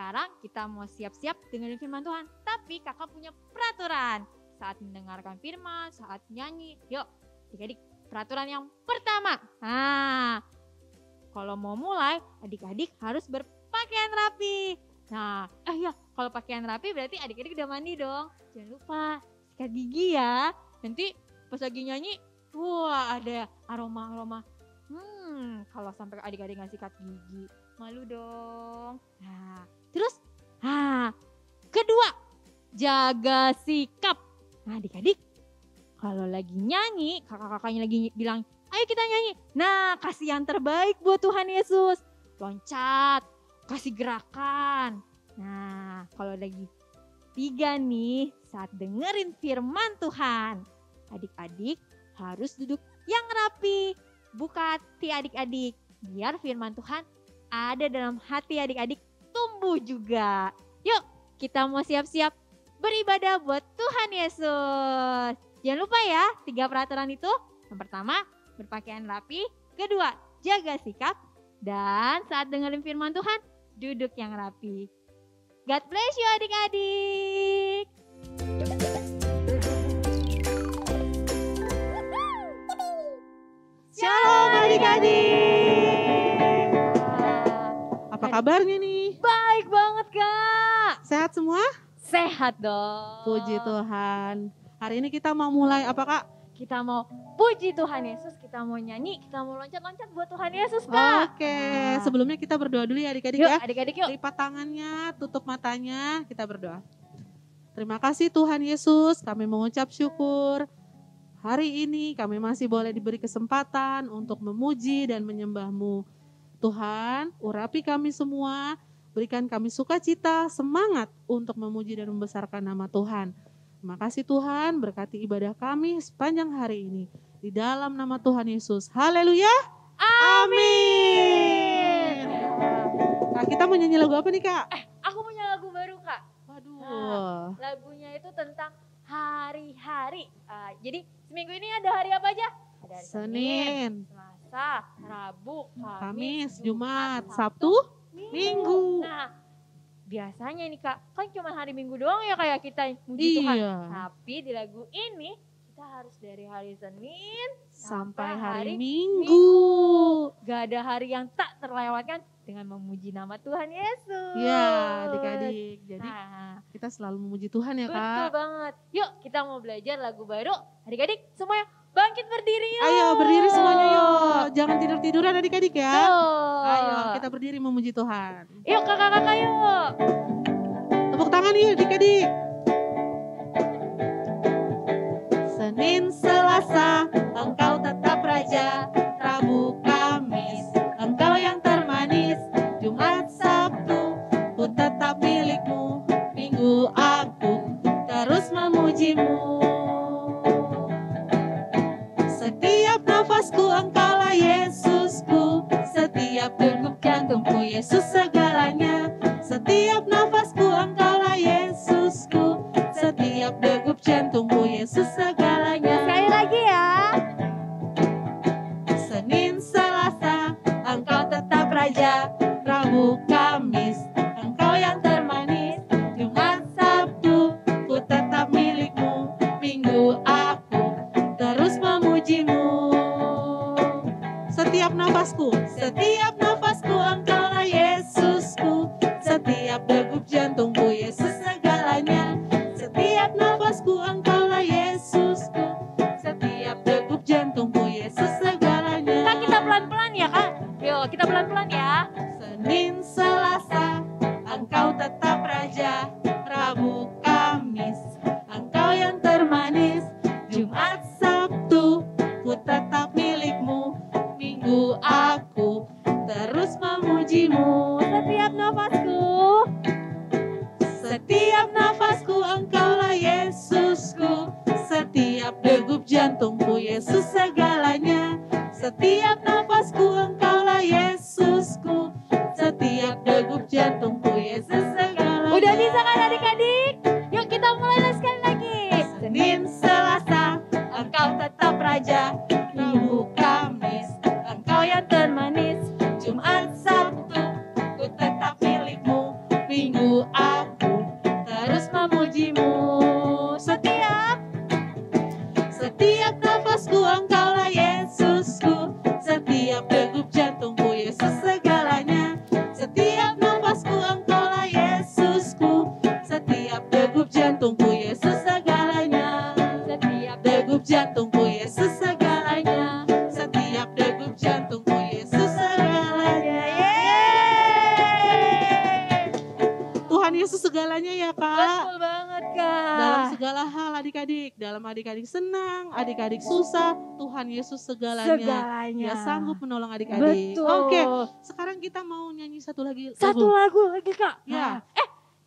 sekarang kita mau siap-siap dengerin firman Tuhan. Tapi kakak punya peraturan. Saat mendengarkan firman, saat nyanyi. Yuk adik-adik, peraturan yang pertama. Nah, kalau mau mulai adik-adik harus berpakaian rapi. Nah, kalau pakaian rapi berarti adik-adik udah mandi dong. Jangan lupa sikat gigi ya. Nanti pas lagi nyanyi, wah ada aroma-aroma. Kalau sampai adik-adik nggak sikat gigi, malu dong. Nah, terus, kedua, jaga sikap. Nah, adik-adik, kalau lagi nyanyi, kakak-kakaknya lagi bilang, ayo kita nyanyi. Nah, kasih yang terbaik buat Tuhan Yesus. Loncat, kasih gerakan. Nah, kalau lagi tiga nih, saat dengerin firman Tuhan, adik-adik harus duduk yang rapi. Buka hati adik-adik, biar firman Tuhan ada dalam hati adik-adik tumbuh juga. Yuk, kita mau siap-siap beribadah buat Tuhan Yesus. Jangan lupa ya, 3 peraturan itu. Yang pertama, berpakaian rapi. Kedua, jaga sikap. Dan saat dengerin firman Tuhan, duduk yang rapi. God bless you adik-adik. Shalom adik-adik. Apa kabarnya nih? Baik banget Kak. Sehat semua? Sehat dong. Puji Tuhan. Hari ini kita mau mulai apa Kak? Kita mau puji Tuhan Yesus, kita mau nyanyi, kita mau loncat-loncat buat Tuhan Yesus Kak. Oke, sebelumnya kita berdoa dulu ya adik-adik Yuk ya. adik-adik yuk. Lipat tangannya, tutup matanya, kita berdoa. Terima kasih Tuhan Yesus, kami mengucap syukur. Hari ini kami masih boleh diberi kesempatan untuk memuji dan menyembah-Mu. Tuhan, urapi kami semua, berikan kami sukacita, semangat untuk memuji dan membesarkan nama Tuhan. Terima kasih Tuhan, berkati ibadah kami sepanjang hari ini. Di dalam nama Tuhan Yesus. Haleluya. Amin. Kak, kita mau nyanyi lagu apa nih Kak? Aku punya lagu baru Kak. Waduh. Lagunya itu tentang hari-hari. Jadi seminggu ini ada hari apa aja? Ada hari Senin, Selasa, Rabu, Kamis, Jumat, Sabtu, Minggu. Nah, biasanya nih Kak, kan cuma hari Minggu doang ya kayak kita muji Tuhan. Iya. Tapi di lagu ini kita harus dari hari Senin Sampai hari hari Minggu. Gak ada hari yang tak terlewatkan dengan memuji nama Tuhan Yesus. Ya, adik-adik. Jadi Nah, kita selalu memuji Tuhan ya betul Kak. banget. Yuk kita mau belajar lagu baru. Adik-adik semuanya bangkit berdiri yuk. Ayo berdiri semuanya yuk. Jangan tidur-tiduran adik-adik ya. Tuh. Ayo kita berdiri memuji Tuhan. Yuk kakak-kakak yuk. Tepuk tangan yuk adik-adik. Senin, Selasa, Engkau tetap Raja. Rabu, Kamis, Engkau yang termanis. Jumat, Sabtu, ku tetap milik-Mu. Minggu aku terus memuji-Mu. Setiap nafasku Engkaulah Yesusku. Setiap degup jantungku Yesus segalanya. Setiap nafasku Engkaulah Yesusku. Setiap degup jantungku Yesus segalanya. Sekali lagi ya. Senin, Selasa, Engkau tetap Raja. Rabu, Kamis, Engkau yang termanis. Jumat, Sabtu, ku tetap milik-Mu. Minggu aku terus memuji-Mu. Setiap nafasku Engkaulah Yesusku. Setiap degup jantungku Yesus segalanya. Setiap nafasku Engkaulah Yesusku. Setiap degup jantungku Yesus segalanya. Kak kita pelan-pelan ya Kak. Yuk kita pelan-pelan ya. Senin, Selasa, Engkau tetap Raja. Rabu, Kamis, Engkau yang termanis. Jumat, Sabtu, ku tetap milik-Mu. Minggu aku terus memuji-Mu. Setiap nafasku. Setiap nafasku Engkaulah Yesusku. Setiap degup jantungku Yesus segalanya. Setiap nafasku Engkaulah Yesusku. Setiap degup jantungku Yesus segalanya. Udah bisa kan adik-adik? Yuk kita mulai sekali lagi. Senin, Selasa, Engkau tetap Raja. Rabu, Kamis, Engkau yang termanis. Jumat, Sabtu, ku tetap milik-Mu. Minggu dalam adik-adik senang, adik-adik susah, Tuhan Yesus segalanya. Dia sanggup menolong adik-adik. Betul. Oke, sekarang kita mau nyanyi satu lagi lagu. Satu lagu lagi Kak. Ya.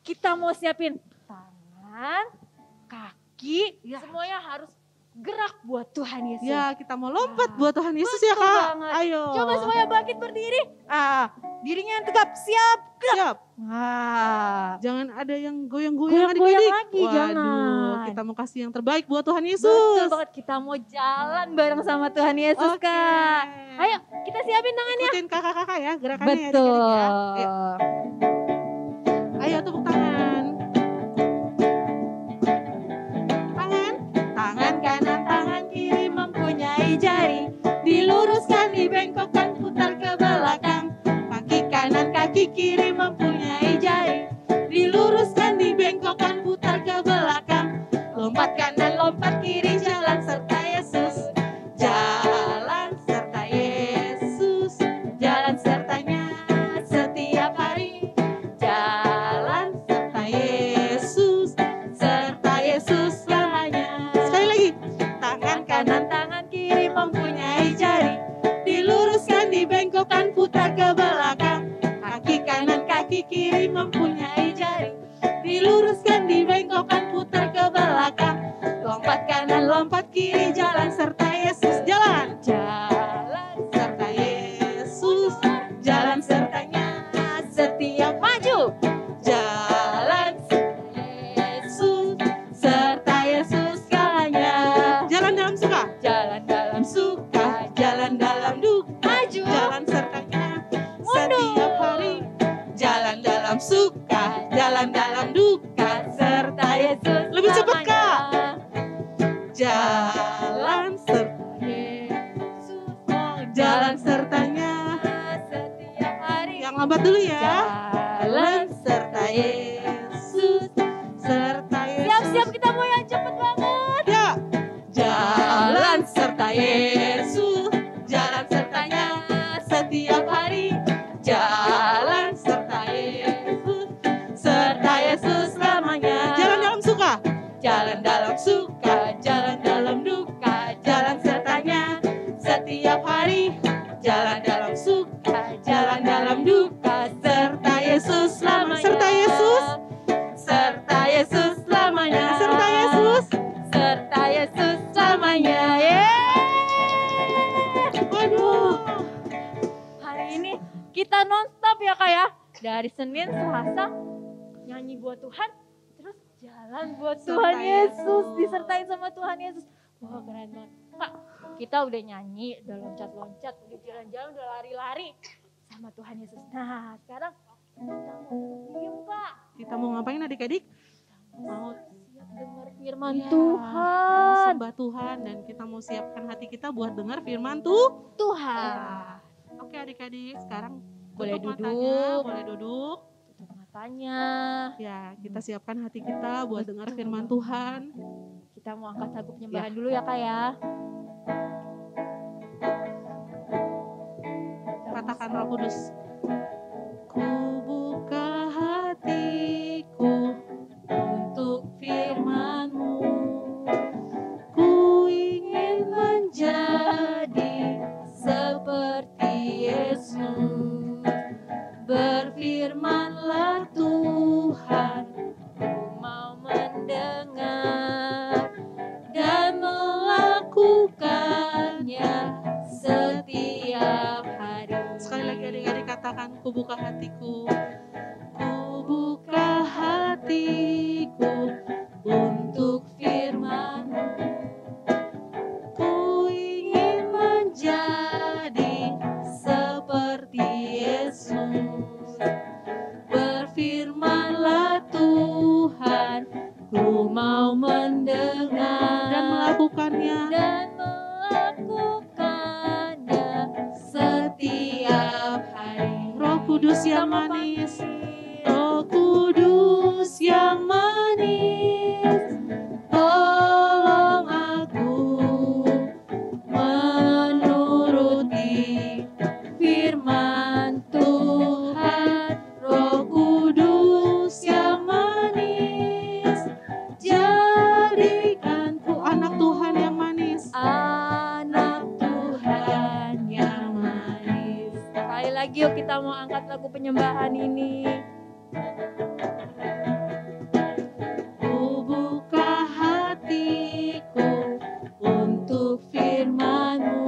Kita mau siapin tangan, kaki, Ya. semuanya harus gerak buat Tuhan Yesus. Ya, kita mau lompat Ya, buat Tuhan Yesus ya betul Kak. banget. Ayo. Coba semuanya bangkit berdiri. Dirinya yang tegap, siap. Siap. Jangan ada yang goyang-goyang Goyang-goyang adik-adik. lagi, Waduh, jangan. kita mau kasih yang terbaik buat Tuhan Yesus. Betul banget, kita mau jalan bareng sama Tuhan Yesus Oke. Kak. Ayo kita siapin tangannya. Ikutin kakak-kakak ya gerakannya ya Betul. adik-adik ya. Ayo tepuk tangan. Tangan kanan, tangan kiri mempunyai jari. Diluruskan, dibengkokkan, putar ke belakang. Kaki kanan, kaki kiri mempunyai jari. Diluruskan, dibengkokkan, putar ke belakang. Lompat kanan, lompat kiri, jalan serta Yesus. Jalan serta Yesus. Jalan sertanya setiap hari. Jalan serta Yesus. Serta Yesus selamanya. Sekali lagi. Tangan kanan, tangan kiri mempunyai jari. Diluruskan, dibengkokkan, putar ke belakang. Kaki kanan, kaki kiri mempunyai jari. Diluruskan, dibengkokkan, putar ke belakang. Lompat kanan, lompat kiri, jalan serta Yesus. Jalan. Jalan serta Yesus. Jalan sertanya setiap maju. Jalan serta Yesus. Serta Yesus segalanya. Jalan dalam suka. Jalan dalam suka. Jalan dalam duka. Maju. Jalan sertanya setiap hari. Jalan dalam suka. Jalan dalam duka. Serta Yesus. Lebih cepat Kak. Jalan serta Yesus. Jalan sertanya Setiap hari. yang lambat dulu ya. Jalan serta Yesus. Serta Yesus. Siap-siap kita mau yang cepet banget. Ya. Jalan serta Yesus. Jalan sertanya setiap hari. Jalan serta Yesus. Serta Yesus selamanya. Jalan dalam suka. Jalan dalam suka. Jalan dalam duka. Jalan sertanya setiap hari. Jalan dalam suka. Jalan dalam duka. Serta Yesus selamanya. Serta Yesus. Serta Yesus selamanya. Serta Yesus. Serta Yesus selamanya. Waduh. Hari ini kita nonstop ya Kak ya. Dari Senin, Selasa, nyanyi buat Tuhan. Terus jalan buat Serta Tuhan Yesus. Yesus. Disertain sama Tuhan Yesus. Wah keren banget. Kak, kita udah nyanyi, udah loncat-loncat, udah jalan-jalan, udah lari-lari sama Tuhan Yesus. Nah sekarang kita mau diem Kak. Kita mau ngapain adik-adik? Mau siap dengar firman Ya, mau Tuhan. sembah Tuhan dan kita mau siapkan hati kita buat dengar firman Tuhan. Oke adik-adik, sekarang Boleh tutup duduk. matanya, boleh duduk. Tutup matanya. Ya, kita siapkan hati kita buat dengar firman Tuhan. Kita mau angkat lagu penyembahan dulu ya Kak ya. Katakan Roh Kudus. Ku buka hatiku untuk firman-Mu. Ku ingin menjadi seperti Yesus. Berfirmanlah Tuhan, ku mau mendengar dan melakukannya setiap hari. Sekali lagi adik-adik katakan, ku buka hatiku. Ku buka hatiku untuk firman-Mu. Ku ingin menjadi seperti Yesus. Berfirmanlah Tuhan, ku mau mendengar dan melakukannya setiap hari. Roh Kudus yang manis, Roh Kudus yang manis, tolong aku menuruti firman Tuhan. Roh Kudus yang manis, jadikan ku adik-adik, yuk kita mau angkat lagu penyembahan ini. Ku buka hatiku untuk firman-Mu.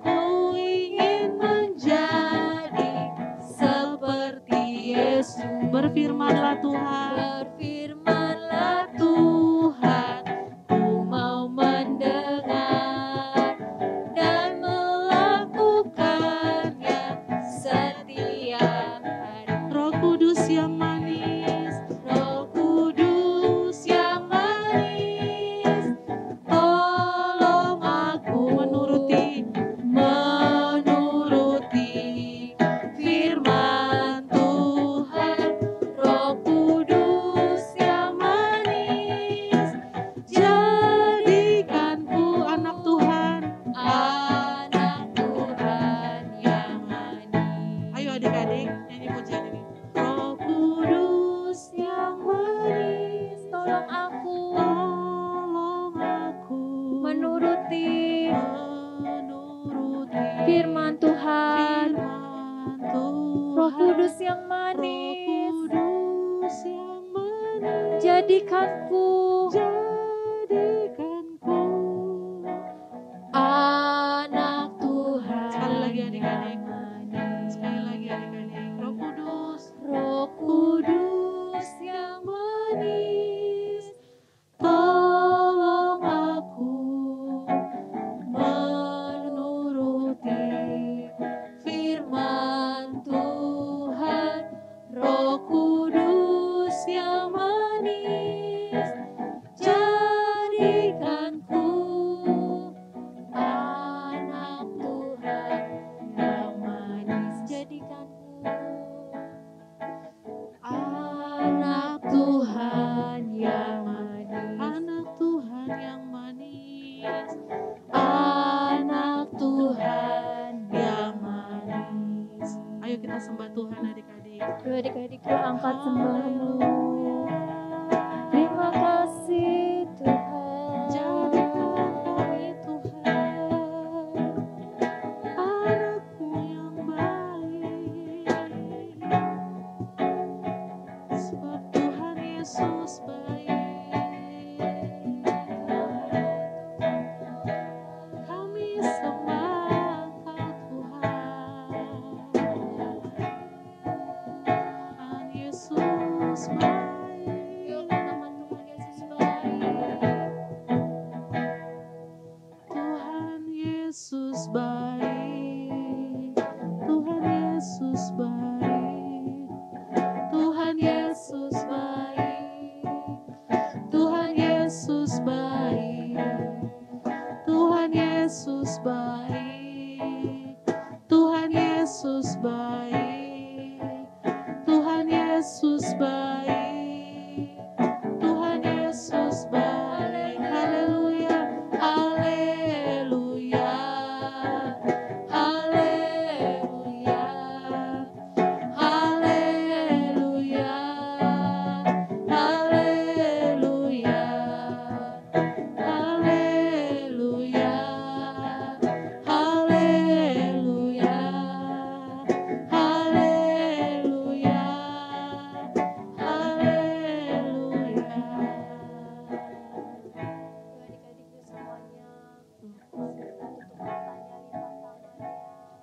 Ku ingin menjadi seperti Yesus. Berfirmanlah Tuhan. Berfirmanlah Tuhan. Ku mau mendengar dan melakukannya setiap hari. Roh Kudus yang manis, Roh Kudus yang manis, tolong aku menuruti firman Tuhan. Roh Kudus yang manis, jadikanku anak Tuhan, anak Tuhan yang manis. Ayo adik-adik nyanyi pujian ini. Roh Kudus yang manis, Tolong aku menuruti firman Tuhan. Roh Kudus yang manis, jadikanku anak Tuhan. Sekali lagi adik-adik. manis. Sekali lagi adik-adik. Roh Kudus, Roh Kudus yang manis, tolong aku menuruti firman Tuhan. Roh Kudus yang manis, jadikanku anak Tuhan yang manis. jadikanku Anak Tuhan yang manis. Anak Tuhan yang manis, anak Tuhan yang manis. Ayo kita sembah Tuhan adik-adik. Yuk adik-adik, yuk angkat sembahmu. Terima kasih Tuhan. Jadikan kami Tuhan, anakmu yang baik. Sebab Tuhan Yesus baik. Kami sembah Kau Tuhan. Tuhan Yesus baik. Yuk katakan Tuhan Yesus baik. Tuhan Yesus baik. Tuhan Yesus baik. Tuhan Yesus baik. Tuhan Yesus baik. Tuhan Yesus baik. Tuhan Yesus baik. Tuhan Yesus baik. Tuhan Yesus baik. Haleluya. Haleluya. Haleluya. Haleluya. Haleluya. Haleluya. Haleluya. Haleluya. Adik-adik semuanya, kita tutup matanya, lipat tangannya.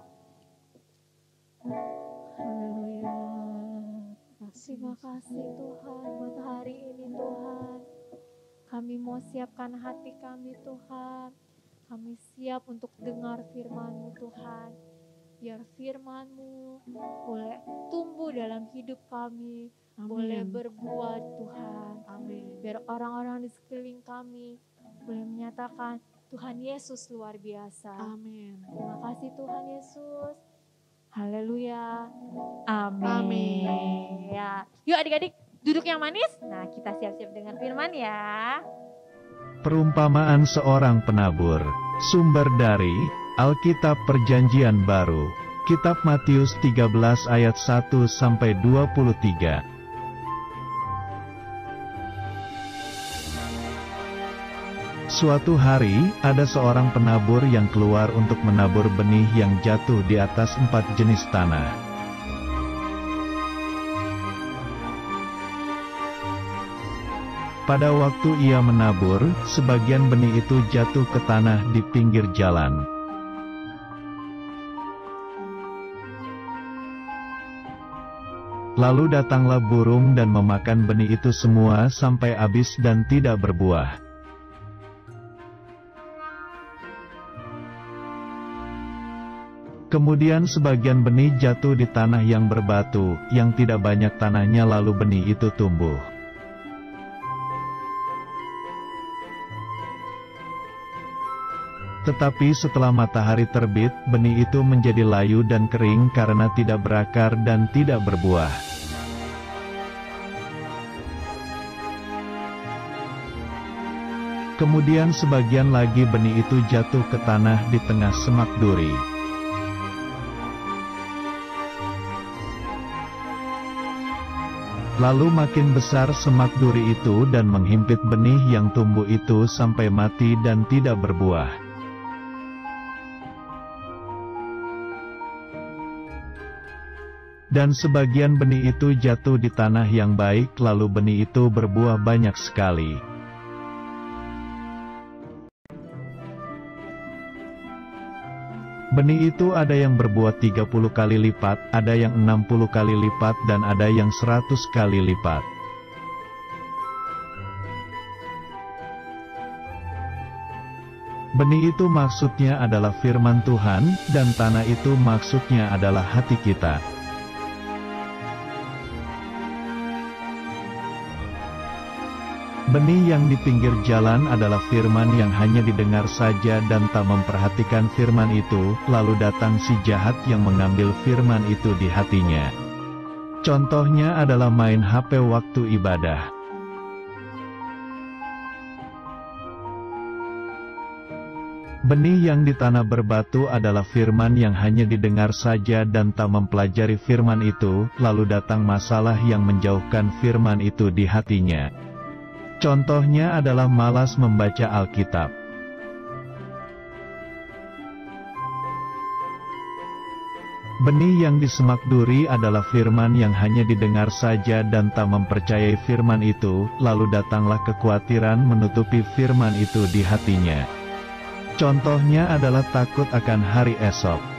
Haleluya. Terima kasih Tuhan buat hari ini Tuhan. Kami mau siapkan hati kami Tuhan. Kami siap untuk dengar firman-Mu Tuhan. Biar firman-Mu boleh tumbuh dalam hidup kami. Boleh berbuah Tuhan. Amin. Biar orang-orang di sekeliling kami boleh menyatakan Tuhan Yesus luar biasa. Amin. Terima kasih Tuhan Yesus. Haleluya. Amin. Amin. Ya. Yuk adik-adik duduk yang manis. Nah kita siap-siap dengan firman ya. Perumpamaan seorang penabur. Sumber dari Alkitab Perjanjian Baru. Kitab Matius 13 ayat 1 sampai 23. Suatu hari, ada seorang penabur yang keluar untuk menabur benih yang jatuh di atas 4 jenis tanah. Pada waktu ia menabur, sebagian benih itu jatuh ke tanah di pinggir jalan. Lalu datanglah burung dan memakan benih itu semua sampai habis dan tidak berbuah. Kemudian sebagian benih jatuh di tanah yang berbatu, yang tidak banyak tanahnya, lalu benih itu tumbuh. Tetapi setelah matahari terbit, benih itu menjadi layu dan kering karena tidak berakar dan tidak berbuah. Kemudian sebagian lagi benih itu jatuh ke tanah di tengah semak duri. Lalu makin besar semak duri itu dan menghimpit benih yang tumbuh itu sampai mati dan tidak berbuah. Dan sebagian benih itu jatuh di tanah yang baik, lalu benih itu berbuah banyak sekali. Benih itu ada yang berbuah 30 kali lipat, ada yang 60 kali lipat, dan ada yang 100 kali lipat. Benih itu maksudnya adalah firman Tuhan, dan tanah itu maksudnya adalah hati kita. Benih yang di pinggir jalan adalah firman yang hanya didengar saja dan tak memperhatikan firman itu, lalu datang si jahat yang mengambil firman itu di hatinya. Contohnya adalah main HP waktu ibadah. Benih yang di tanah berbatu adalah firman yang hanya didengar saja dan tak mempelajari firman itu, lalu datang masalah yang menjauhkan firman itu di hatinya. Contohnya adalah malas membaca Alkitab. Benih yang di semak duri adalah firman yang hanya didengar saja dan tak mempercayai firman itu, lalu datanglah kekhawatiran menutupi firman itu di hatinya. Contohnya adalah takut akan hari esok.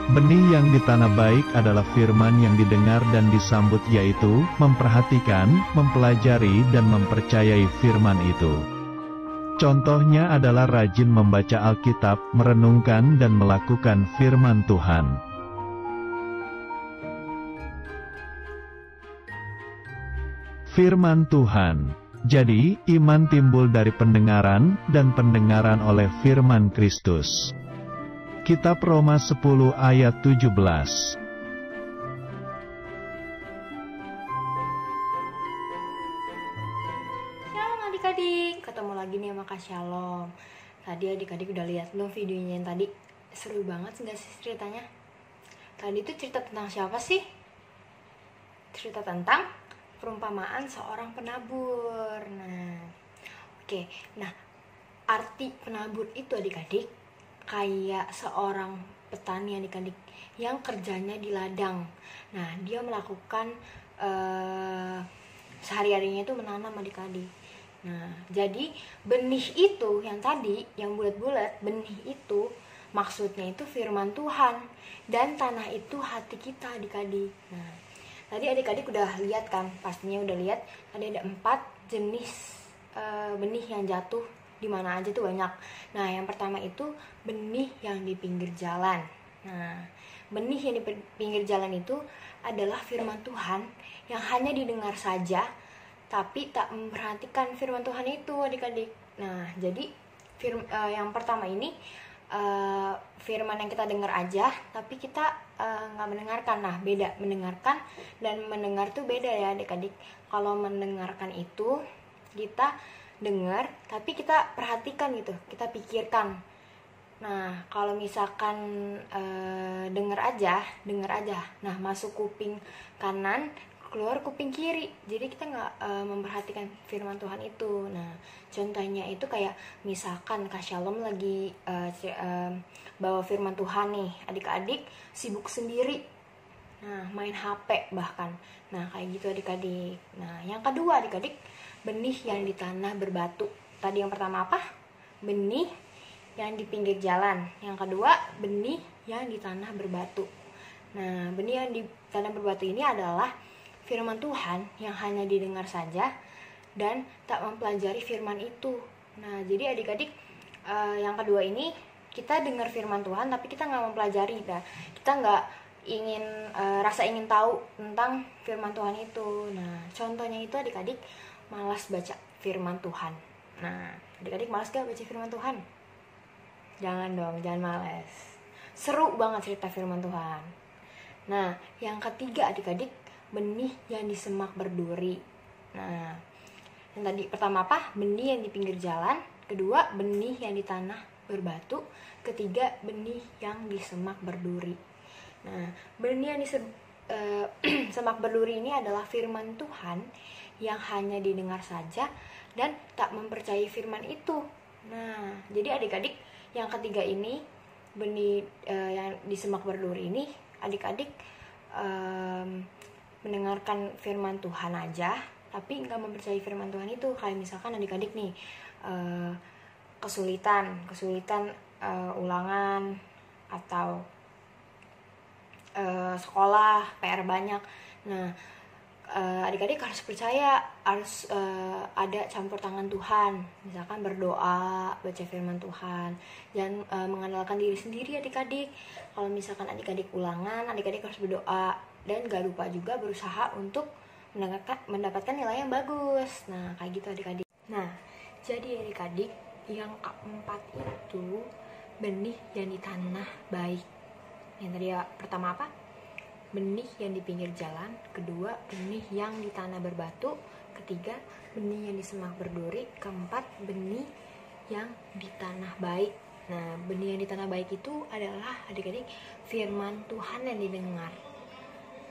Benih yang di tanah baik adalah firman yang didengar dan disambut, yaitu memperhatikan, mempelajari dan mempercayai firman itu. Contohnya adalah rajin membaca Alkitab, merenungkan dan melakukan firman Tuhan. Firman Tuhan. Jadi, iman timbul dari pendengaran, dan pendengaran oleh firman Kristus. Kitab Roma 10 ayat 17. Shalom adik-adik, ketemu lagi nih sama Kak Shalom. Tadi adik-adik udah lihat belum videonya yang tadi? Seru banget nggak sih ceritanya? Tadi itu cerita tentang siapa sih? Cerita tentang perumpamaan seorang penabur. Nah, arti penabur itu adik-adik kayak seorang petani adik-adik yang kerjanya di ladang. Nah, dia melakukan sehari-harinya itu menanam adik-adik. Nah, jadi benih itu yang tadi, yang bulat-bulat, benih itu maksudnya itu firman Tuhan, dan tanah itu hati kita adik-adik. Nah, tadi adik-adik udah lihat kan, pastinya udah lihat tadi ada 4 jenis benih yang jatuh di mana aja tuh banyak. Nah, yang pertama itu benih yang di pinggir jalan. Nah, benih yang di pinggir jalan itu adalah firman Tuhan yang hanya didengar saja, tapi tak memperhatikan firman Tuhan itu adik-adik. Nah, jadi yang pertama ini firman yang kita dengar aja, tapi kita nggak mendengarkan. Nah, beda mendengarkan dan mendengar tuh beda ya adik-adik. Kalau mendengarkan itu kita dengar, tapi kita perhatikan gitu, kita pikirkan. Nah, kalau misalkan dengar aja, nah masuk kuping kanan, keluar kuping kiri. Jadi kita nggak memperhatikan firman Tuhan itu. Nah, contohnya itu kayak misalkan Kak Shalom lagi bawa firman Tuhan nih, adik-adik sibuk sendiri. Nah, main HP bahkan. Nah, kayak gitu adik-adik. Nah, yang kedua adik-adik, benih yang di tanah berbatu. Tadi yang pertama apa? Benih yang di pinggir jalan. Yang kedua, benih yang di tanah berbatu. Nah, benih yang di tanah berbatu ini adalah firman Tuhan yang hanya didengar saja dan tak mempelajari firman itu. Nah, jadi adik-adik yang kedua ini kita dengar firman Tuhan tapi kita nggak mempelajari. Nah, kita nggak rasa ingin tahu tentang firman Tuhan itu. Nah, contohnya itu adik-adik malas baca firman Tuhan. Nah, adik-adik malas gak baca firman Tuhan? Jangan dong, jangan malas. Seru banget cerita firman Tuhan. Nah, yang ketiga adik-adik, benih yang di semak berduri. Nah, yang tadi pertama apa? Benih yang di pinggir jalan. Kedua, benih yang di tanah berbatu. Ketiga, benih yang di semak berduri. Nah, benih yang di semak berduri ini adalah firman Tuhan yang hanya didengar saja dan tak mempercayai firman itu. Nah, jadi adik-adik yang ketiga ini, benih yang di semak berduri ini, adik-adik mendengarkan firman Tuhan aja tapi nggak mempercayai firman Tuhan itu. Kayak misalkan adik-adik nih kesulitan ulangan atau sekolah PR banyak. Nah, adik-adik harus percaya, harus ada campur tangan Tuhan. Misalkan berdoa, baca firman Tuhan, dan mengandalkan diri sendiri adik-adik. Kalau misalkan adik-adik ulangan, adik-adik harus berdoa dan gak lupa juga berusaha untuk mendapatkan nilai yang bagus. Nah, kayak gitu adik-adik. Nah, jadi adik-adik yang keempat itu benih yang di tanah baik. Yang tadi pertama apa? Benih yang di pinggir jalan. Kedua, benih yang di tanah berbatu. Ketiga, benih yang di semak berduri. Keempat, benih yang di tanah baik. Nah, benih yang di tanah baik itu adalah adik-adik firman Tuhan yang didengar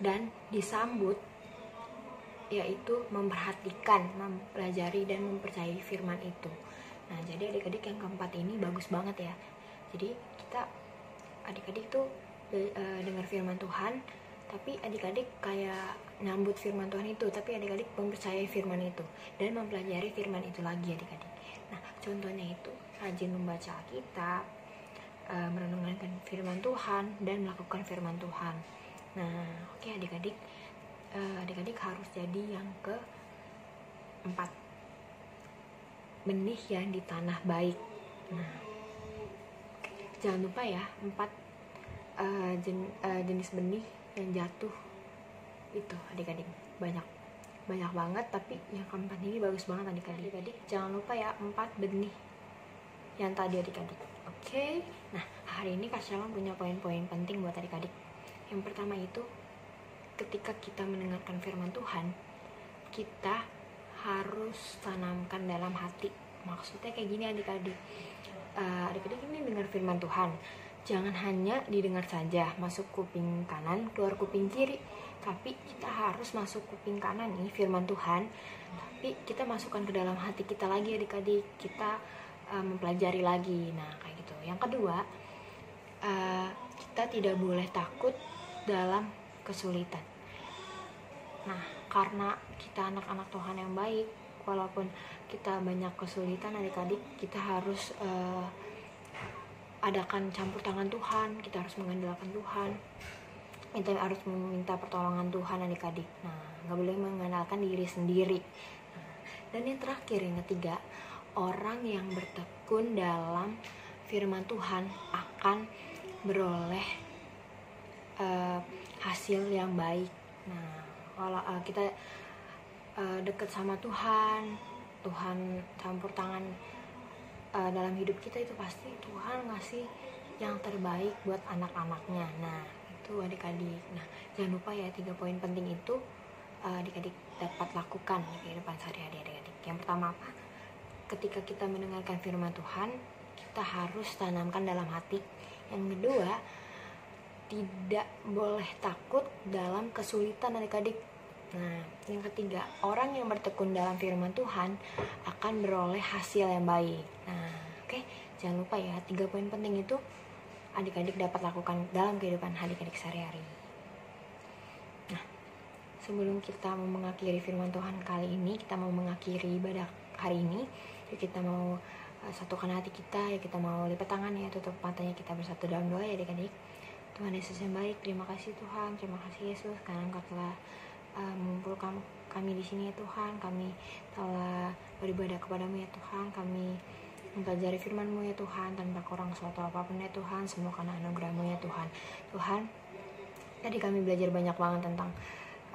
dan disambut, yaitu memperhatikan, mempelajari dan mempercayai firman itu. Nah, jadi adik-adik yang keempat ini bagus banget ya. Jadi kita adik-adik tuh dengar firman Tuhan, tapi adik-adik kayak nyambut firman Tuhan itu, tapi adik-adik mempercayai firman itu dan mempelajari firman itu lagi adik-adik. Nah, contohnya itu rajin membaca Alkitab, merenungkan firman Tuhan dan melakukan firman Tuhan. Nah, oke adik-adik, adik-adik harus jadi yang keempat, benih yang di tanah baik. Nah, jangan lupa ya, 4 jenis benih yang jatuh itu adik-adik banyak banget, tapi yang keempat ini bagus banget adik-adik. Jangan lupa ya 4 benih yang tadi adik-adik. Oke. Nah, hari ini Kak Shalom punya poin-poin penting buat adik-adik. Yang pertama itu, ketika kita mendengarkan firman Tuhan, kita harus tanamkan dalam hati. Maksudnya kayak gini adik-adik. Adik-adik ini dengar firman Tuhan, jangan hanya didengar saja, masuk kuping kanan, keluar kuping kiri. Tapi kita harus masuk kuping kanan nih firman Tuhan, tapi kita masukkan ke dalam hati kita lagi adik-adik. Kita mempelajari lagi. Nah, kayak gitu. Yang kedua, kita tidak boleh takut dalam kesulitan. Nah, karena kita anak-anak Tuhan yang baik, walaupun kita banyak kesulitan adik-adik, kita harus adakan campur tangan Tuhan, kita harus mengandalkan Tuhan, kita harus meminta pertolongan Tuhan adik-adik. Nah, gak boleh mengandalkan diri sendiri. Nah, dan yang terakhir, yang ketiga, orang yang bertekun dalam firman Tuhan akan beroleh hasil yang baik. Nah, kalau kita dekat sama Tuhan campur tangan dalam hidup kita, itu pasti Tuhan ngasih yang terbaik buat anak-anaknya. Nah, itu adik-adik. Nah, jangan lupa ya 3 poin penting itu adik-adik dapat lakukan di kehidupan sehari-hari adik-adik. Yang pertama apa? Ketika kita mendengarkan firman Tuhan, kita harus tanamkan dalam hati. Yang kedua, tidak boleh takut dalam kesulitan adik-adik. Nah, yang ketiga, orang yang bertekun dalam firman Tuhan akan beroleh hasil yang baik. Nah, oke, jangan lupa ya, 3 poin penting itu adik-adik dapat lakukan dalam kehidupan adik-adik sehari-hari. Nah, sebelum kita mau mengakhiri firman Tuhan kali ini, kita mau mengakhiri ibadah hari ini, kita mau satukan hati kita, ya kita mau lipat tangan ya, tutup matanya, kita bersatu dalam doa ya adik-adik. Tuhan Yesus yang baik, terima kasih Tuhan, terima kasih Yesus karena Engkau telah mengumpulkan kami di sini ya Tuhan. Kami telah beribadah kepadamu ya Tuhan, kami mempelajari firman-Mu ya Tuhan, tanpa kurang suatu apapun ya Tuhan, semua karena anugerah-Mu ya Tuhan. Tuhan, tadi kami belajar banyak banget tentang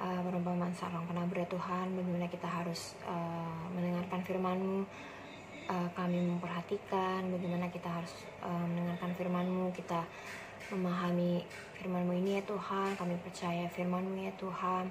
perumpamaan sarang penabur ya Tuhan, bagaimana kita harus mendengarkan firman-Mu, kami memperhatikan bagaimana kita harus mendengarkan firman-Mu, kita memahami firman-Mu ini ya Tuhan, kami percaya firman-Mu ya Tuhan,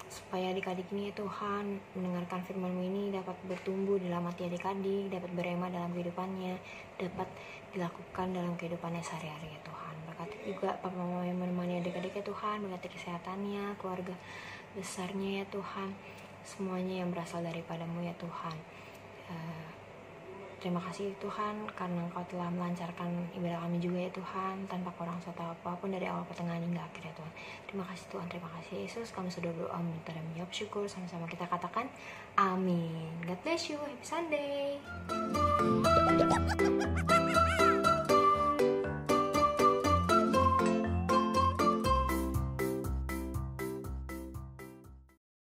supaya adik-adik ini ya Tuhan mendengarkan firman-Mu ini dapat bertumbuh dalam hati adik-adik, dapat berema dalam kehidupannya, dapat dilakukan dalam kehidupannya sehari-hari ya Tuhan. Berkati juga Papa Mama yang menemani adik-adik ya Tuhan, berkati kesehatannya, keluarga besarnya ya Tuhan, semuanya yang berasal daripada-Mu ya Tuhan. Terima kasih Tuhan karena Engkau telah melancarkan ibadah kami juga ya Tuhan, tanpa kurang suatu apapun dari awal pertengahan hingga akhir ya Tuhan. Terima kasih Tuhan, terima kasih Yesus. Kami sudah berdoa minta dan menjawab syukur, sama-sama kita katakan amin. God bless you, happy Sunday.